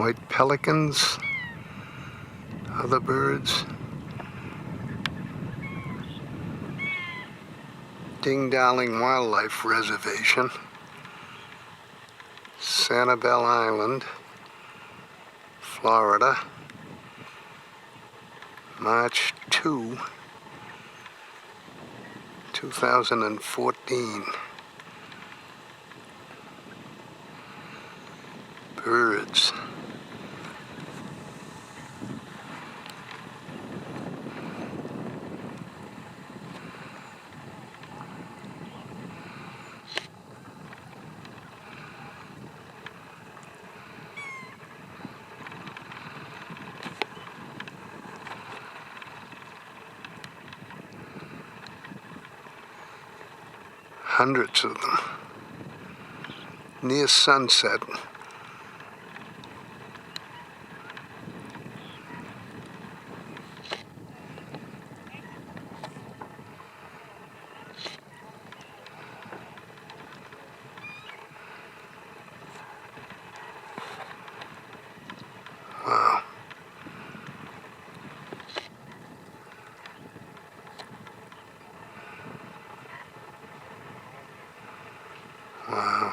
white pelicans, other birds. Ding Darling Wildlife Reservation, Sanibel Island, Florida, March 2, 2014. Birds. Hundreds of them. Near sunset. Wow. Wow.